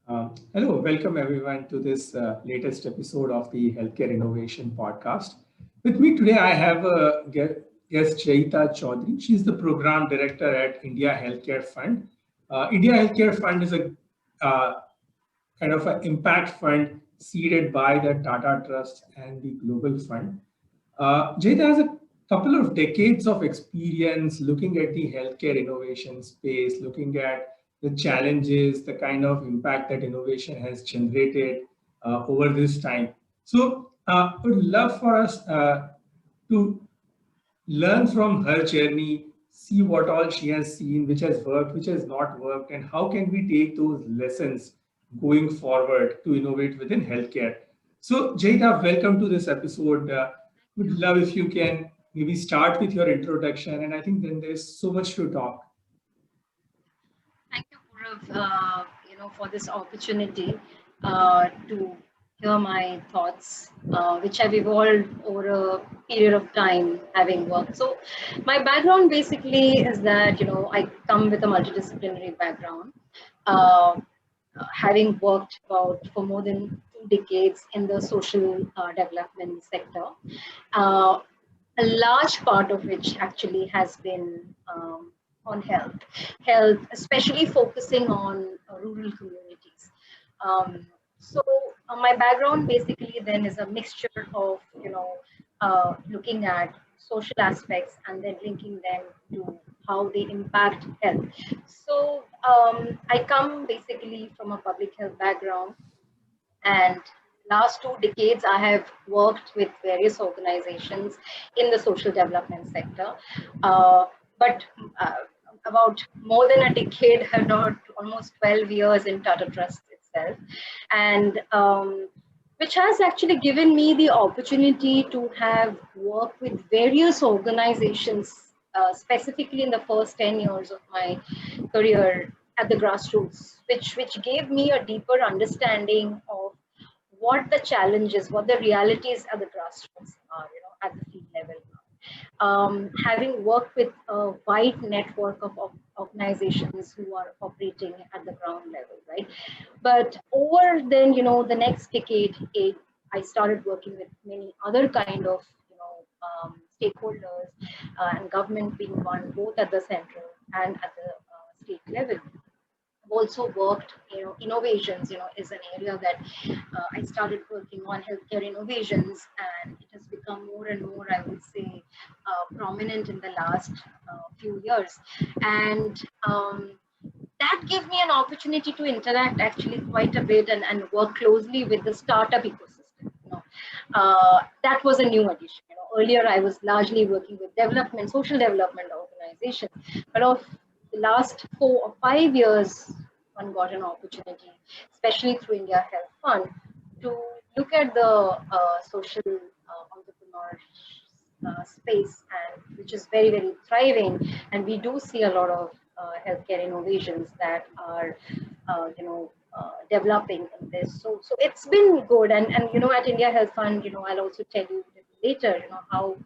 Hello, welcome everyone to this latest episode of the Healthcare Innovation Podcast. With me today, I have a guest, Jaita Chaudhary. She's the Program Director at India Healthcare Fund. India Healthcare Fund is a kind of an impact fund seeded by the Tata Trust and the Global Fund. Jayda has a couple of decades of experience looking at the healthcare innovation space, looking at the challenges, the kind of impact that innovation has generated over this time. So, I would love for us to learn from her journey, see what all she has seen, which has worked, which has not worked, and how can we take those lessons going forward to innovate within healthcare. So, Jayda, welcome to this episode. Would love if you can maybe start with your introduction, and I think then there's so much to talk. Thank you, Purav, for this opportunity to hear my thoughts, which have evolved over a period of time having worked. So, my background basically is that, I come with a multidisciplinary background, uh, having worked about for more than 2 decades in the social development sector. Uh, a large part of which actually has been on health, especially focusing on rural communities. Um, so my background basically then is a mixture of looking at social aspects and then linking them to how they impact health. So I come basically from a public health background, and last 2 decades I have worked with various organizations in the social development sector. Uh, but uh, about more than a decade, not almost 12 years in Tata Trust itself, and which has actually given me the opportunity to have worked with various organizations, specifically in the first 10 years of my career at the grassroots, which gave me a deeper understanding of what the challenges, what the realities at the grassroots are, at the field level. Having worked with a wide network of organizations who are operating at the ground level, right? But over then, the next decade, I started working with many other kind of, stakeholders, and government being one, both at the central and at the state level. I've also worked, innovations, is an area that I started working on healthcare innovations, and it has become more and more, I would say, prominent in the last few years. And that gave me an opportunity to interact actually quite a bit and work closely with the startup ecosystem. That was a new addition. Earlier I was largely working with development, social development organizations, but of the last 4 or 5 years, one got an opportunity, especially through India Health Fund, to look at the social entrepreneur space, and which is very, very thriving. And we do see a lot of healthcare innovations that are, developing in this. So it's been good. And at India Health Fund, I'll also tell you later, how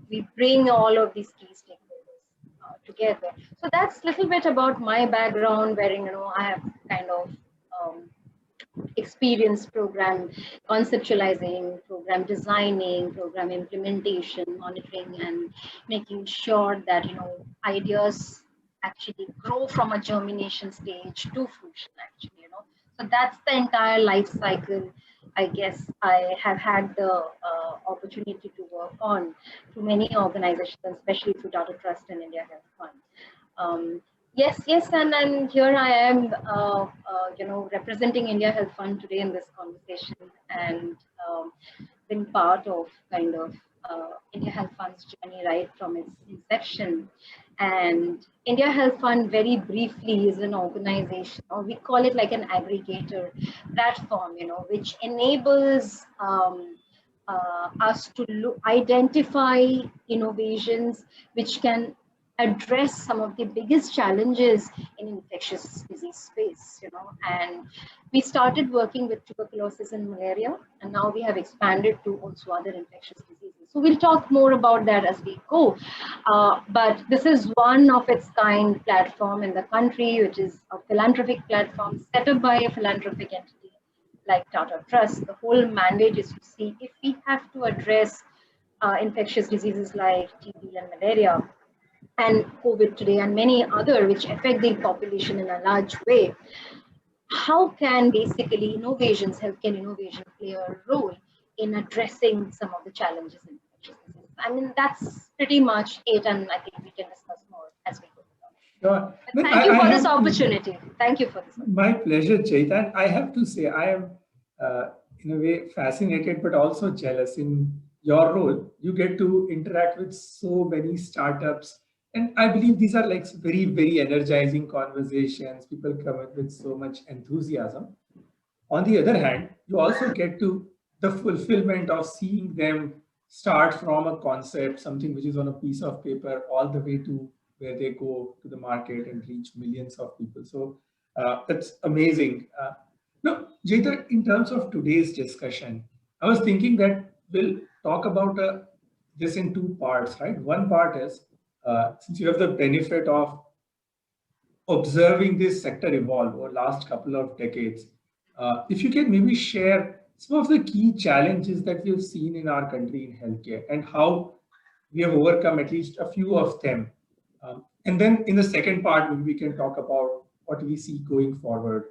we bring all of these key stakeholders together. So that's a little bit about my background, wherein I have kind of um, experience program conceptualizing, program designing, program implementation, monitoring, and making sure that ideas actually grow from a germination stage to fruition. Actually, so that's the entire life cycle. I guess I have had the opportunity to work on through many organizations, especially through Tata Trust and India Health Fund. Yes, and here I am, representing India Health Fund today in this conversation, and been part of kind of India Health Fund's journey right from its inception. And India Health Fund, very briefly, is an organization, or we call it like an aggregator platform, which enables us to identify innovations which can address some of the biggest challenges in infectious disease space, and we started working with tuberculosis and malaria, and now we have expanded to also other infectious diseases. So we'll talk more about that as we go. But this is one of its kind platform in the country, which is a philanthropic platform set up by a philanthropic entity like Tata Trust. The whole mandate is to see if we have to address infectious diseases like TB and malaria and COVID today and many other which affect the population in a large way. How can basically innovations, healthcare innovation, play a role in addressing some of the challenges in infectious diseases? I mean, that's pretty much it, and I think we can discuss more as we go. Sure. Thank you for this opportunity. Thank you for this. My pleasure, Chaitan. I have to say, I am in a way fascinated, but also jealous. In your role, you get to interact with so many startups. And I believe these are like very, very energizing conversations. People come up with so much enthusiasm. On the other hand, you also get to the fulfillment of seeing them start from a concept, something which is on a piece of paper, all the way to where they go to the market and reach millions of people. So that's amazing. Now, Jeta, in terms of today's discussion, I was thinking that we'll talk about this in two parts, right? One part is since you have the benefit of observing this sector evolve over last couple of decades, if you can maybe share some of the key challenges that we've seen in our country in healthcare and how we have overcome at least a few of them. And then in the second part, we can talk about what we see going forward.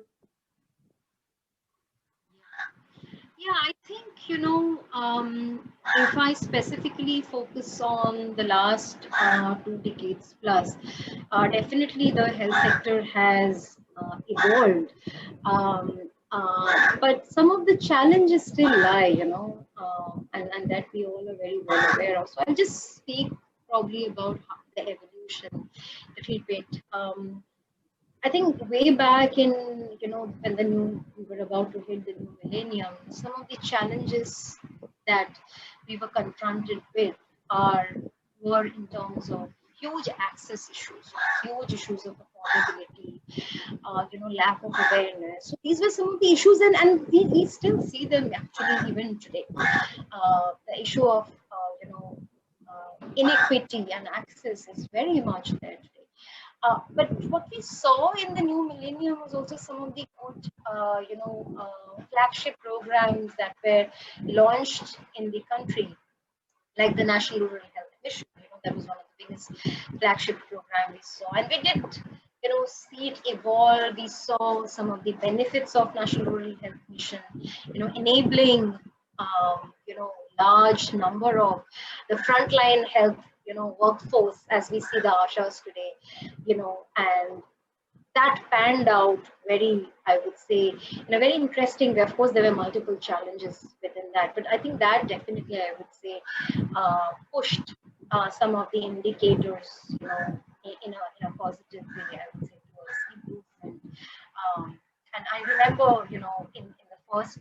Yeah, I think, if I specifically focus on the last 2 decades plus, definitely the health sector has evolved. But some of the challenges still lie, and that we all are very well aware of. So I'll just speak probably about the evolution a little bit. I think way back in, when we were about to hit the new millennium, some of the challenges that we were confronted with were in terms of huge access issues, huge issues of affordability, lack of awareness. So these were some of the issues, and we still see them actually even today. The issue of, inequity and access is very much there today. But what we saw in the new millennium was also some of the good, flagship programs that were launched in the country, like the National Rural Health Mission. That was one of the biggest flagship programs we saw, and we did, see it evolve. We saw some of the benefits of National Rural Health Mission, enabling, large number of the frontline health workforce, as we see the ASHAs today, and that panned out very, I would say, in a very interesting way. Of course, there were multiple challenges within that, but I think that definitely, I would say, pushed some of the indicators, in a positive way, I would say, towards improvement. And I remember, in the first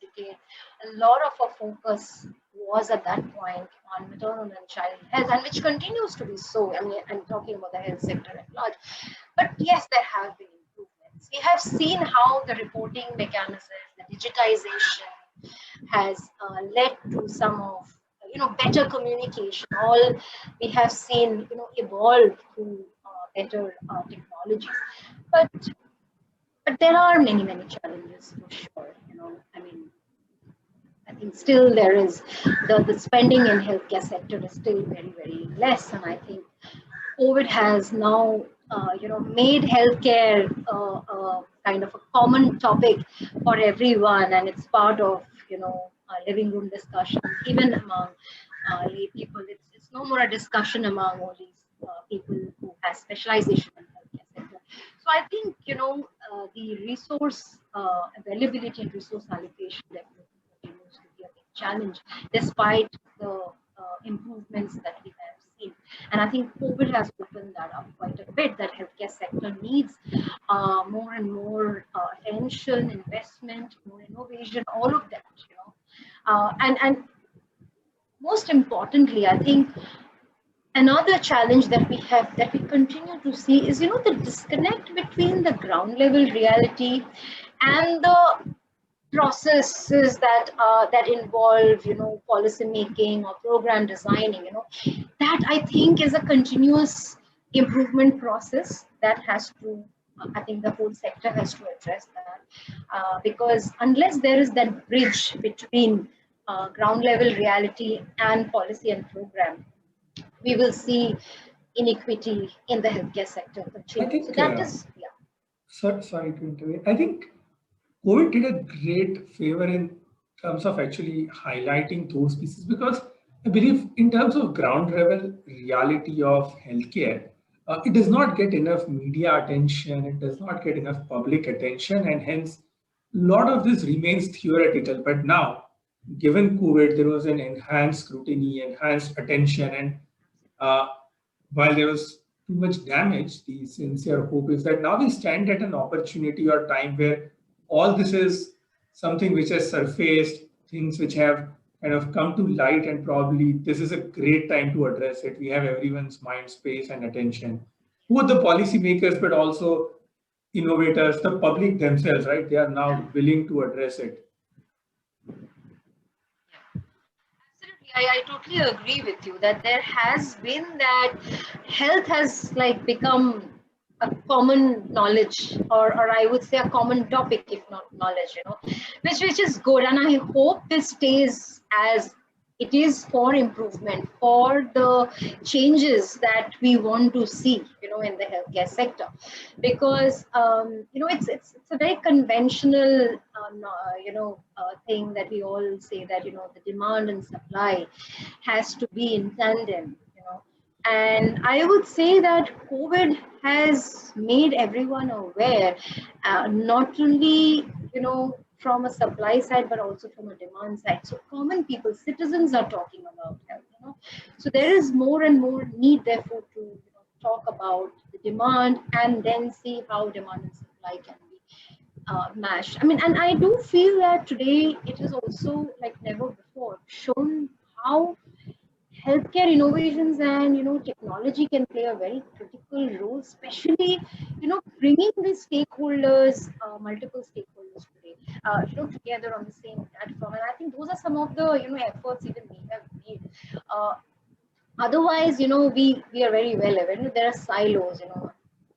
decade, a lot of our focus was at that point on maternal and child health, and which continues to be so. I mean, I'm talking about the health sector at large. But yes, there have been improvements. We have seen how the reporting mechanisms, the digitization has led to some of, better communication. All we have seen, evolve through better technologies. But there are many, many challenges for sure. I mean, I think still there is the spending in healthcare sector is still very, very less, and I think COVID has now made healthcare kind of a common topic for everyone, and it's part of living room discussions even among lay people. It's no more a discussion among all these people who have specialization in healthcare sector. So I think the resource availability and resource allocation definitely continues to be a big challenge, despite the improvements that we have seen. And I think COVID has opened that up quite a bit, that healthcare sector needs more and more attention, investment, more innovation, all of that, and most importantly, I think another challenge that we have, that we continue to see, is the disconnect between the ground level reality and the processes that involve policy making or program designing. That I think is a continuous improvement process that has to, I think the whole sector has to address that, because unless there is that bridge between ground level reality and policy and program, we will see inequity in the healthcare sector I continue. So think, that is, yeah. sorry to intervene. I think COVID did a great favor in terms of actually highlighting those pieces, because I believe in terms of ground level reality of healthcare, it does not get enough media attention, it does not get enough public attention, and hence a lot of this remains theoretical. But now, given COVID, there was an enhanced scrutiny, enhanced attention, and uh, while there was too much damage, the sincere hope is that now we stand at an opportunity or time where all this is something which has surfaced, things which have kind of come to light, and probably this is a great time to address it. We have everyone's mind space and attention, both the policymakers, but also innovators, the public themselves, right? They are now willing to address it. Absolutely, I totally agree with you that there has been that health has like become a common knowledge, or I would say a common topic, if not knowledge, which is good, and I hope this stays as it is, for improvement, for the changes that we want to see, in the healthcare sector, because it's a very conventional thing that we all say, that the demand and supply has to be in tandem, and I would say that COVID has made everyone aware, not only from a supply side, but also from a demand side. So common people, citizens are talking about health. So there is more and more need, therefore, to talk about the demand, and then see how demand and supply can be matched. I mean, and I do feel that today it is also, like never before, shown how healthcare innovations and technology can play a very critical role, especially bringing the stakeholders, multiple stakeholders today, together on the same platform. And I think those are some of the efforts even we have made. Otherwise, we are very well aware, there are silos.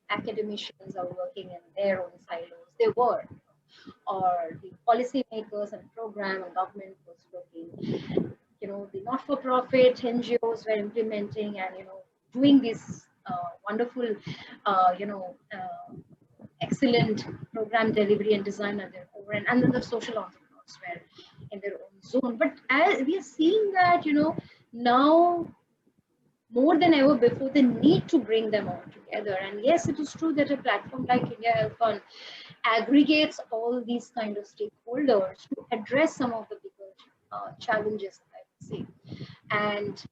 Academicians are working in their own silos. They were, or the policymakers and program and government was working. The not-for-profit NGOs were implementing and doing this wonderful, excellent program delivery and design at their core, and then the social entrepreneurs were in their own zone. But as we are seeing that now more than ever before, the need to bring them all together. And yes, it is true that a platform like India Health Fund aggregates all these kind of stakeholders to address some of the bigger challenges, I would say. And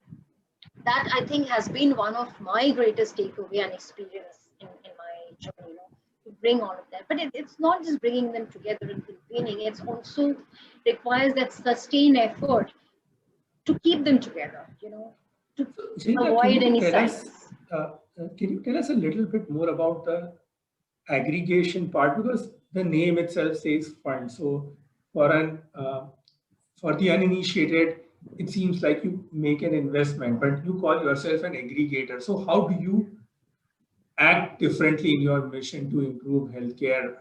that, I think, has been one of my greatest takeaway and experience in my journey, to bring all of that. But it's not just bringing them together and convening, it's also requires that sustained effort to keep them together, to Sheila, avoid any silence. can you tell us a little bit more about the aggregation part, because the name itself says fund. So for an for the uninitiated, it seems like you make an investment, but you call yourself an aggregator. So how do you act differently in your mission to improve healthcare?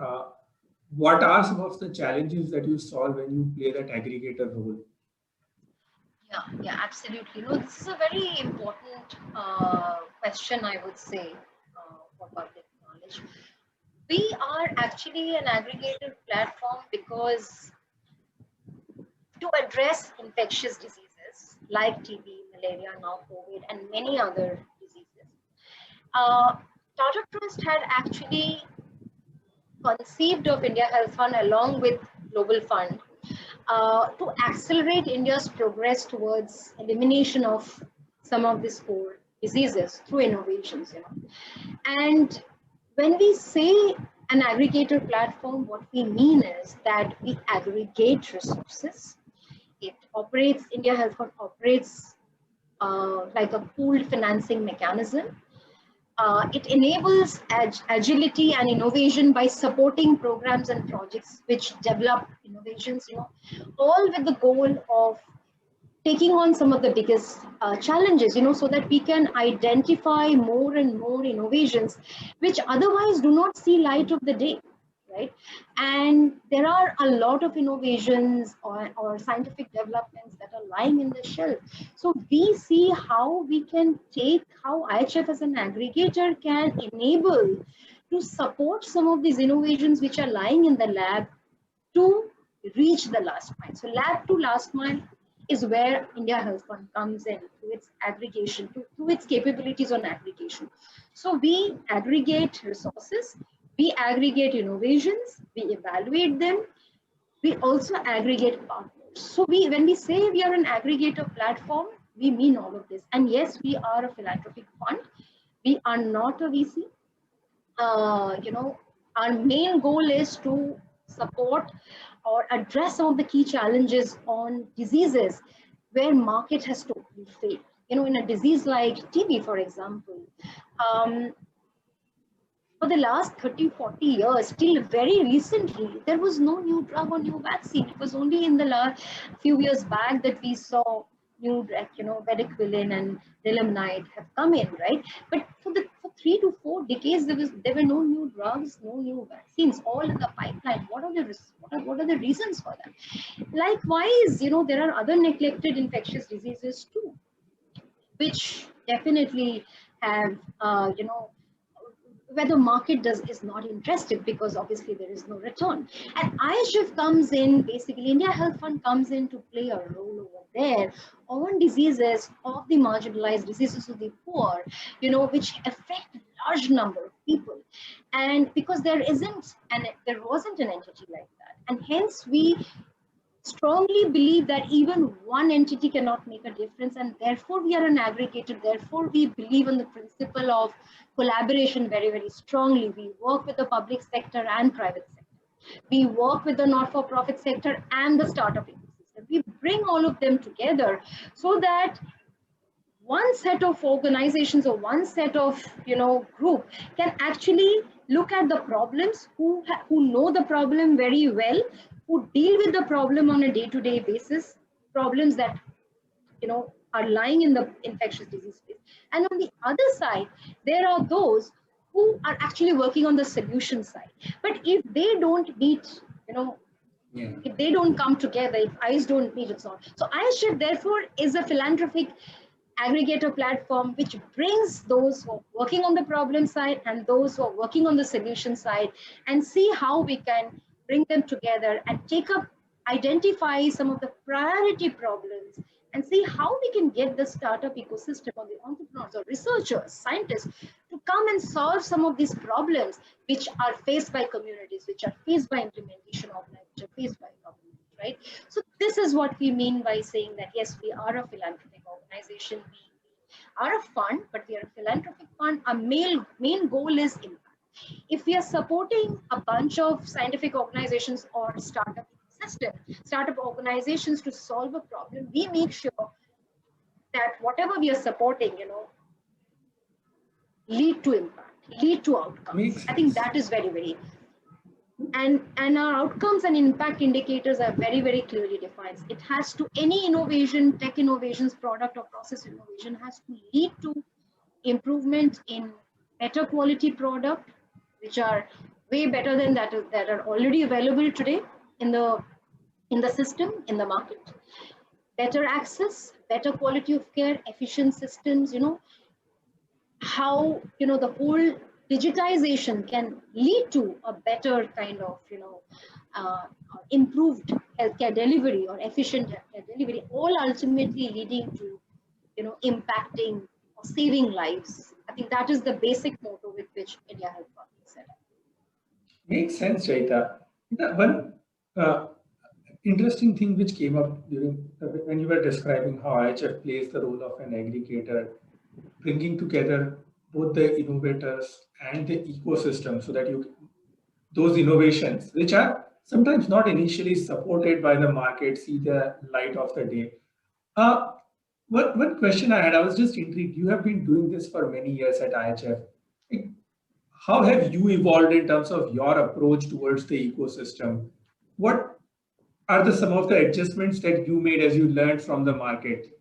What are some of the challenges that you solve when you play that aggregator role? Yeah, absolutely. This is a very important question, I would say, for public knowledge. We are actually an aggregator platform because to address infectious diseases like TB, malaria, now COVID, and many other diseases, Tata Trust had actually conceived of India Health Fund along with Global Fund to accelerate India's progress towards elimination of some of these core diseases through innovations. And when we say an aggregator platform, what we mean is that we aggregate resources. It operates, India Health Fund operates like a pooled financing mechanism. It enables agility and innovation by supporting programs and projects which develop innovations, all with the goal of taking on some of the biggest challenges, so that we can identify more and more innovations which otherwise do not see light of the day, right? And there are a lot of innovations or scientific developments that are lying in the shelf. So we see how we can take, how IHF as an aggregator can enable to support some of these innovations which are lying in the lab to reach the last mile. So lab to last mile is where India Health Fund comes in to its aggregation, to its capabilities on aggregation. So we aggregate resources, we aggregate innovations, we evaluate them, we also aggregate partners. So when we say we are an aggregator platform, we mean all of this. And yes, we are a philanthropic fund. We are not a VC. Our main goal is to support or address some of the key challenges on diseases where market has totally failed. In a disease like TB, for example, for the last 30, 40 years, till very recently, there was no new drug or new vaccine. It was only in the last few years back that we saw new drug, Bedequilin and Nilemnide have come in, right? But for 3 to 4 decades, there were no new drugs, no new vaccines, all in the pipeline. What are the reasons for that? Likewise, there are other neglected infectious diseases too, which definitely have, where the market is not interested, because obviously there is no return. And IHF comes in, basically India Health Fund comes in to play a role over there on diseases of the marginalized, diseases of the poor, which affect a large number of people. And because there wasn't an entity like that, and hence we strongly believe that even one entity cannot make a difference, and therefore we are an aggregator. Therefore we believe in the principle of collaboration very, very strongly. We work with the public sector and private sector. We work with the not-for-profit sector and the startup ecosystem. We bring all of them together so that one set of organizations or one set of group can actually look at the problems, who know the problem very well, who deal with the problem on a day-to-day basis, problems that are lying in the infectious disease space. And on the other side, there are those who are actually working on the solution side. But if they don't meet, if they don't come together, if eyes don't meet, it's not. So IHF therefore is a philanthropic aggregator platform which brings those who are working on the problem side and those who are working on the solution side, and see how we can bring them together and identify some of the priority problems, and see how we can get the startup ecosystem or the entrepreneurs or researchers, scientists to come and solve some of these problems which are faced by communities, which are faced by implementation organizations, which are faced by government, right? So this is what we mean by saying that, yes, we are a philanthropic organization. We are a fund, but we are a philanthropic fund. Our main goal is impact. If we are supporting a bunch of scientific organizations or startup organizations to solve a problem, we make sure that whatever we are supporting, lead to impact, lead to outcomes. I think that is very, very, and our outcomes and impact indicators are very, very clearly defined. It has to, any innovation, tech innovations, product or process innovation has to lead to improvement in better quality product, which are way better than that are already available today in the system, in the market. Better access, better quality of care, efficient systems, how the whole digitization can lead to a better kind of improved healthcare delivery or efficient healthcare delivery, all ultimately leading to impacting or saving lives. I think that is the basic motto with which India Health Fund is set up. Makes sense, Chaita. One interesting thing which came up during when you were describing how IHF plays the role of an aggregator, bringing together both the innovators and the ecosystem, so that those innovations, which are sometimes not initially supported by the market, see the light of the day. One question I had, I was just intrigued. You have been doing this for many years at IHF. Like, how have you evolved in terms of your approach towards the ecosystem? What are some of the adjustments that you made as you learned from the market?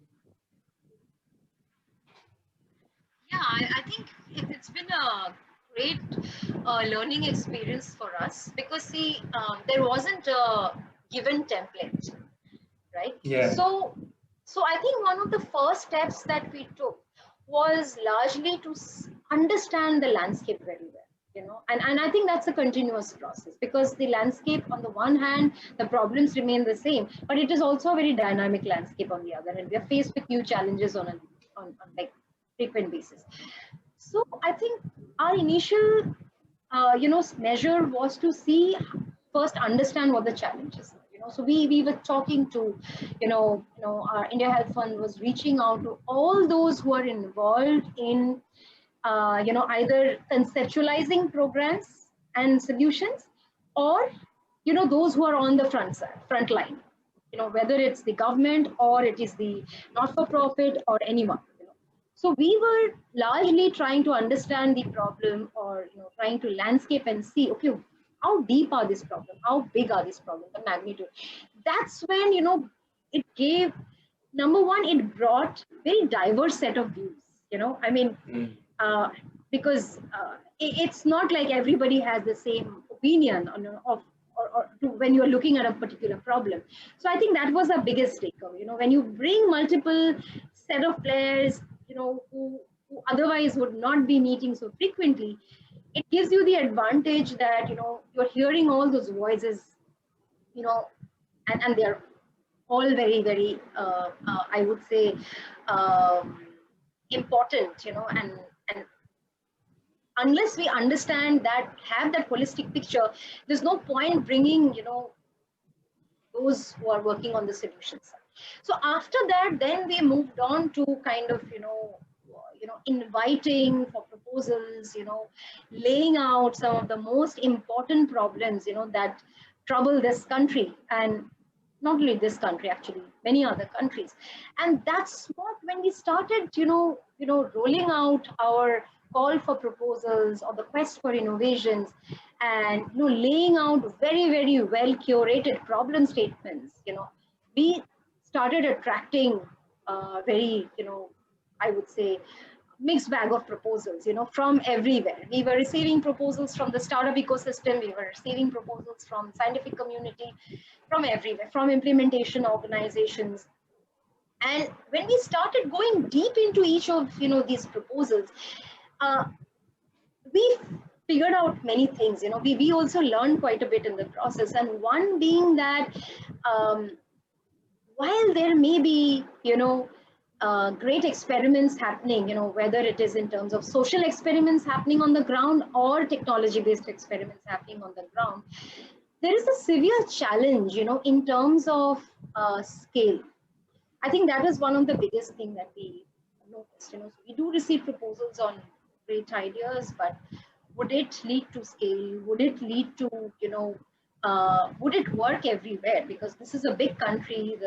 Yeah, I think it's been a great learning experience for us because see, there wasn't a given template, right? Yeah. So I think one of the first steps that we took was largely to understand the landscape very well, and I think that's a continuous process because the landscape on the one hand, the problems remain the same, but it is also a very dynamic landscape on the other, and we are faced with new challenges on like frequent basis. So I think our initial measure was to see first understand what the challenges are. So we were talking to, our India Health Fund was reaching out to all those who are involved in, either conceptualizing programs and solutions, or those who are on the front line. Whether it's the government or it is the not-for-profit or anyone. So we were largely trying to understand the problem, or trying to landscape and see, okay, how deep are these problems? How big are these problems? The magnitude. That's when it gave, number one, it brought very diverse set of views. I mean, uh, because it's not like everybody has the same opinion when you're looking at a particular problem. So I think that was the biggest takeaway. When you bring multiple set of players, who otherwise would not be meeting so frequently, it gives you the advantage that you're hearing all those voices, you know, and they're all very, very, I would say, um, important, and unless we understand that, have that holistic picture, there's no point bringing, those who are working on the solution side. So after that, then we moved on to kind of, inviting for proposals, laying out some of the most important problems, that trouble this country, and not only this country, actually many other countries. And that's what, when we started, rolling out our call for proposals or the quest for innovations, and laying out very, very well curated problem statements, we started attracting very, I would say, mixed bag of proposals, from everywhere. We were receiving proposals from the startup ecosystem, we were receiving proposals from scientific community, from everywhere, from implementation organizations. And when we started going deep into each of these proposals, uh, we figured out many things. We also learned quite a bit in the process, and one being that, um, while there may be great experiments happening, whether it is in terms of social experiments happening on the ground or technology based experiments happening on the ground, there is a severe challenge, in terms of scale. I think that is one of the biggest thing that we noticed. So we do receive proposals on great ideas, but would it lead to scale? Would it lead to, would it work everywhere? Because this is a big country,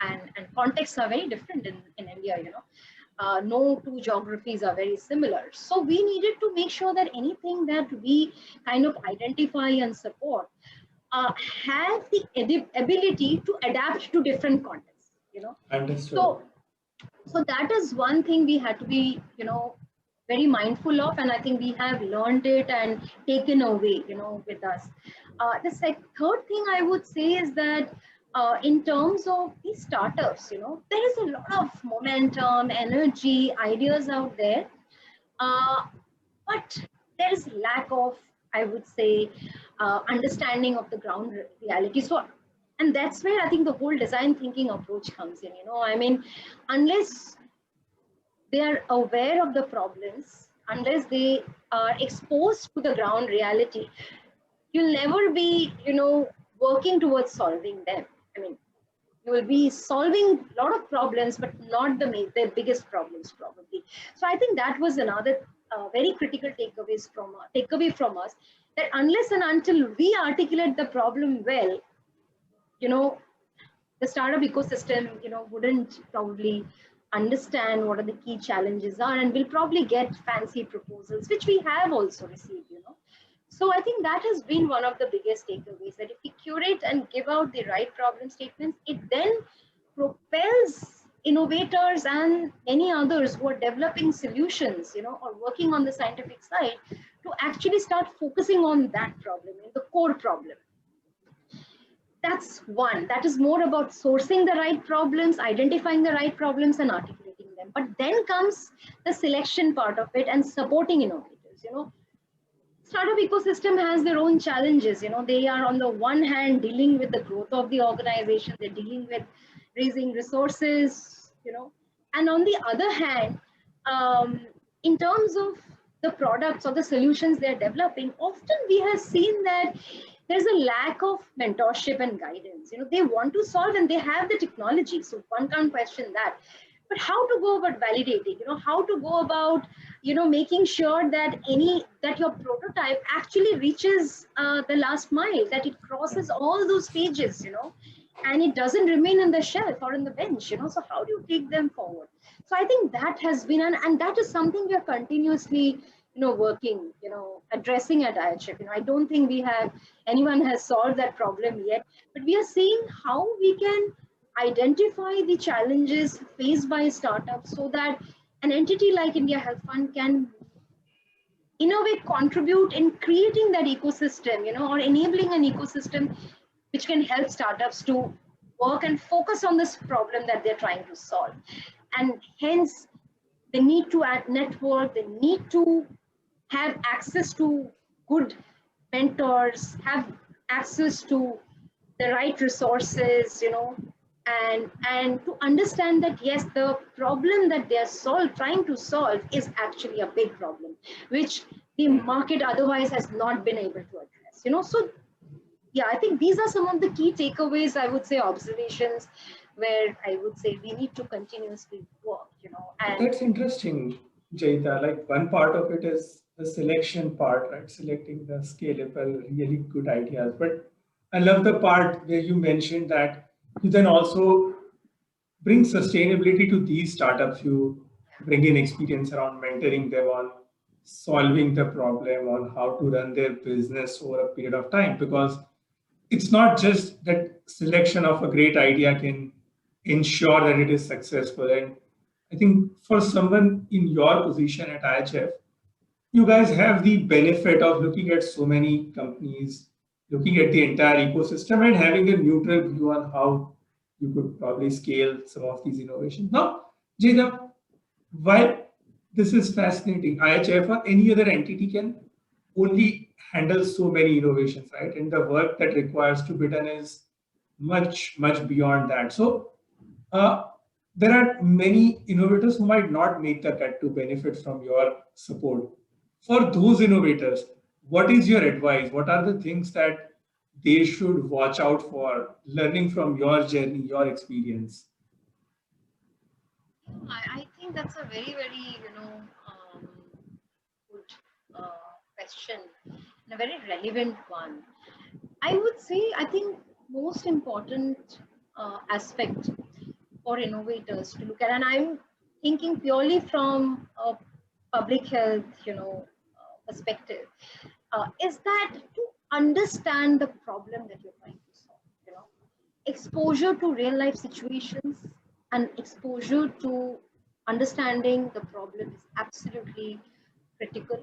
and contexts are very different in India, no two geographies are very similar. So we needed to make sure that anything that we kind of identify and support have the ability to adapt to different contexts, Understood. So that is one thing we had to be, very mindful of, and I think we have learned it and taken away, with us. The third thing I would say is that, in terms of these startups, there is a lot of momentum, energy, ideas out there, uh, but there is lack of, I would say, understanding of the ground reality. So, and that's where I think the whole design thinking approach comes in. I mean, unless they are aware of the problems, unless they are exposed to the ground reality, you'll never be, working towards solving them. I mean, you will be solving a lot of problems, but not the biggest problems probably. So I think that was another very critical takeaway from us, that unless and until we articulate the problem well, you know the startup ecosystem, wouldn't probably understand what are the key challenges are, and will probably get fancy proposals, which we have also received. So I think that has been one of the biggest takeaways, that if we curate and give out the right problem statements, it then propels innovators and any others who are developing solutions, or working on the scientific side, to actually start focusing on that problem, the core problem. That's one. That is more about sourcing the right problems, identifying the right problems, and articulating them. But then comes the selection part of it and supporting innovators. Startup ecosystem has their own challenges. They are on the one hand dealing with the growth of the organization, they're dealing with raising resources, and on the other hand, in terms of the products or the solutions they're developing, often we have seen that there's a lack of mentorship and guidance. They want to solve and they have the technology, so one can't question that. But how to go about validating? How to go about making sure that your prototype actually reaches the last mile, that it crosses all those stages, and it doesn't remain on the shelf or in the bench. So how do you take them forward? So I think that has been and that is something we are continuously working, addressing at IHF. I don't think anyone has solved that problem yet, but we are seeing how we can identify the challenges faced by startups so that an entity like India Health Fund can, in a way, contribute in creating that ecosystem, or enabling an ecosystem which can help startups to work and focus on this problem that they're trying to solve. And hence, they need to add network, they need to have access to good mentors, have access to the right resources, and to understand that yes, the problem that they are trying to solve is actually a big problem, which the market otherwise has not been able to address. So yeah, I think these are some of the key takeaways, I would say, observations, where I would say we need to continuously work, and That's interesting, Jaita. Like one part of it is the selection part, right? Selecting the scalable, really good ideas. But I love the part where you mentioned that you then also bring sustainability to these startups. You bring in experience around mentoring them on solving the problem, on how to run their business over a period of time. Because it's not just that selection of a great idea can ensure that it is successful. And I think for someone in your position at IHF, you guys have the benefit of looking at so many companies, looking at the entire ecosystem, and having a neutral view on how you could probably scale some of these innovations. Now, Jada, while this is fascinating, IHF or any other entity can only handle so many innovations, right? And the work that requires to be done is much, much beyond that. So, uh, there are many innovators who might not make the cut to benefit from your support. For those innovators, what is your advice? What are the things that they should watch out for, learning from your journey, your experience? I think that's a very, very, good question, and a very relevant one. I would say, I think most important aspect for innovators to look at, and I'm thinking purely from a public health, perspective, is that to understand the problem that you're trying to solve. Exposure to real life situations and exposure to understanding the problem is absolutely critical,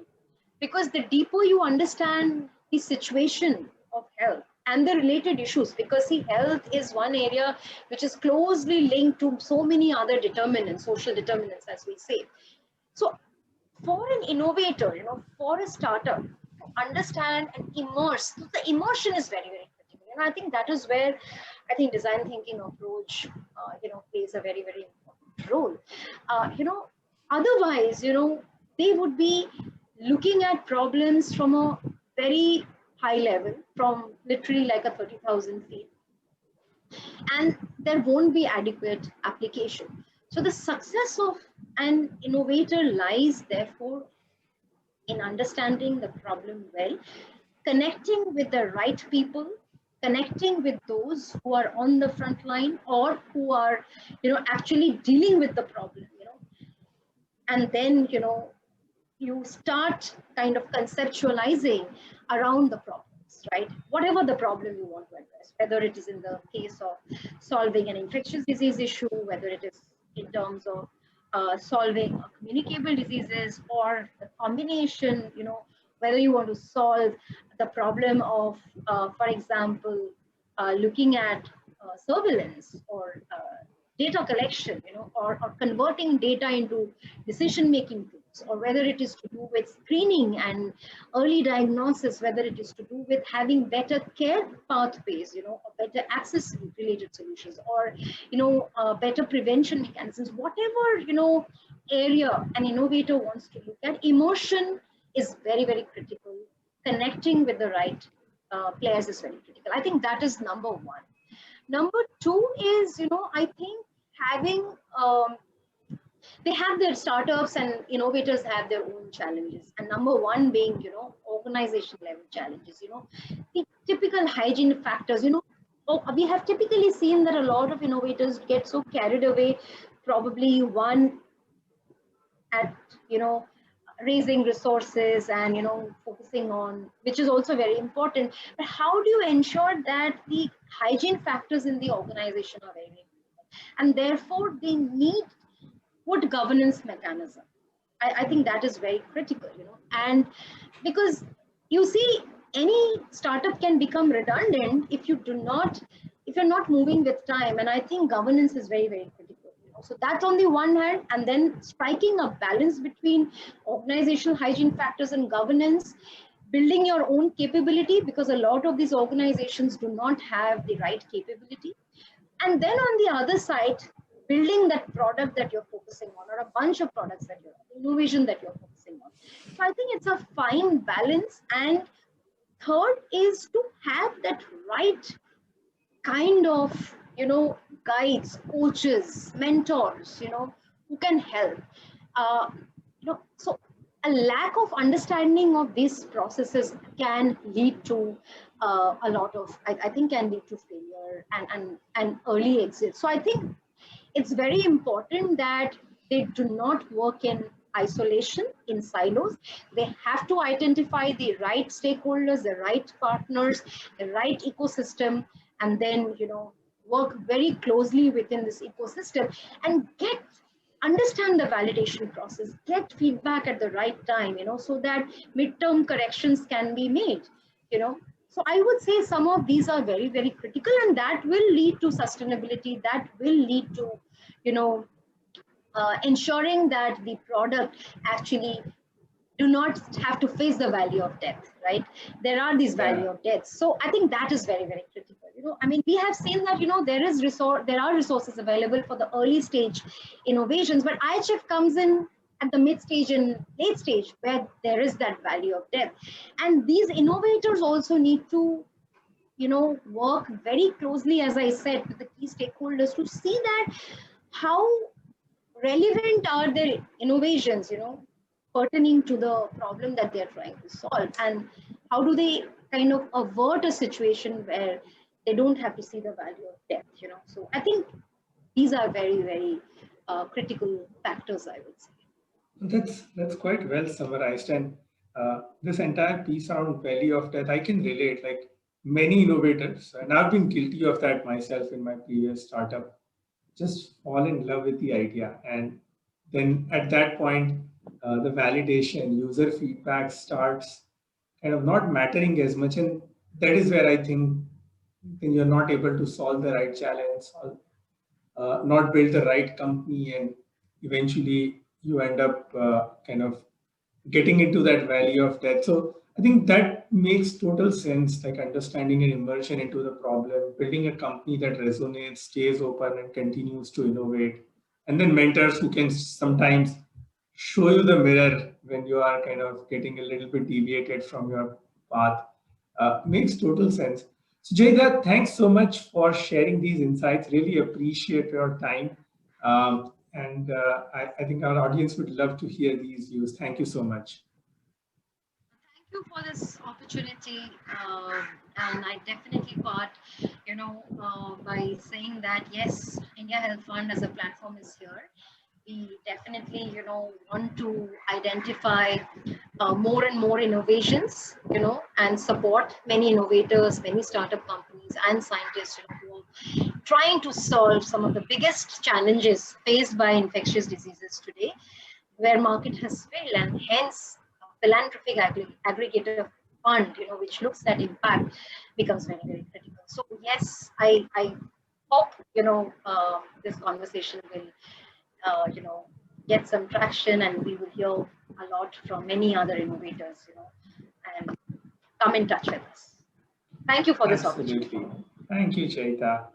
because the deeper you understand the situation of health and the related issues, because see, health is one area which is closely linked to so many other determinants, social determinants, as we say. So for an innovator, for a startup to understand and immerse, the immersion is very, very critical. And I think that is where I think design thinking approach, plays a very, very important role. Otherwise, they would be looking at problems from a very high level, from literally like a 30,000 feet, and there won't be adequate application. So the success of an innovator lies, therefore, in understanding the problem well, connecting with the right people, connecting with those who are on the front line or who are, actually dealing with the problem, and then, you start kind of conceptualizing around the problems, right? Whatever the problem you want to address, whether it is in the case of solving an infectious disease issue, whether it is in terms of solving communicable diseases, or the combination, whether you want to solve the problem of, for example, looking at surveillance or data collection, or converting data into decision-making tools, or whether it is to do with screening and early diagnosis, whether it is to do with having better care pathways, or better access related solutions, or, better prevention mechanisms, whatever, area an innovator wants to look at, emotion is very, very critical. Connecting with the right players is very critical. I think that is number one. Number two is, I think having, they have their startups and innovators have their own challenges. And number one being, organization level challenges, the typical hygiene factors, we have typically seen that a lot of innovators get so carried away, probably one at, raising resources and, focusing on, which is also very important, but how do you ensure that the hygiene factors in the organization are very important, and therefore they need good governance mechanism. I think that is very critical, and because you see, any startup can become redundant if you're not moving with time, and I think governance is very, very critical. So that's on the one hand, and then striking a balance between organizational hygiene factors and governance, building your own capability, because a lot of these organizations do not have the right capability. And then on the other side, building that product that you're focusing on, or a bunch of products that innovation that you're focusing on. So I think it's a fine balance. And third is to have that right kind of, guides, coaches, mentors, who can help. So a lack of understanding of these processes can lead to a lot of, I think, can lead to failure and early exit. So I think it's very important that they do not work in isolation, in silos. They have to identify the right stakeholders, the right partners, the right ecosystem, and then, work very closely within this ecosystem and understand the validation process, get feedback at the right time, so that midterm corrections can be made, So I would say some of these are very, very critical, and that will lead to sustainability, that will lead to, ensuring that the product actually do not have to face the valley of death, right? There are these valley of death. So I think that is very, very critical. I mean, we have seen that, there are resources available for the early stage innovations, but IHF comes in at the mid stage and late stage where there is that valley of death. And these innovators also need to, work very closely, as I said, with the key stakeholders to see that how relevant are their innovations, pertaining to the problem that they're trying to solve, and how do they kind of avert a situation where they don't have to see the value of death, So I think these are very, very critical factors, I would say. That's quite well summarized. And this entire piece around valley of death, I can relate. Like many innovators, and I've been guilty of that myself in my previous startup, just fall in love with the idea, and then at that point, the validation, user feedback starts kind of not mattering as much, and that is where I think then you're not able to solve the right challenge, not build the right company, and eventually you end up kind of getting into that valley of death. So I think that makes total sense, like understanding and immersion into the problem, building a company that resonates, stays open, and continues to innovate. And then mentors who can sometimes show you the mirror when you are kind of getting a little bit deviated from your path. Makes total sense. So Jayda, thanks so much for sharing these insights. Really appreciate your time. And I think our audience would love to hear these views. Thank you so much. you for this opportunity. And I definitely part, by saying that yes, India Health Fund as a platform is here. We definitely, want to identify more and more innovations, and support many innovators, many startup companies and scientists, who are trying to solve some of the biggest challenges faced by infectious diseases today, where market has failed, and hence a philanthropic aggregator fund, which looks at impact, becomes very, very critical. So yes, I hope, this conversation will, get some traction, and we will hear a lot from many other innovators, and come in touch with us. Thank you for this opportunity. Absolutely. Thank you, Chaita.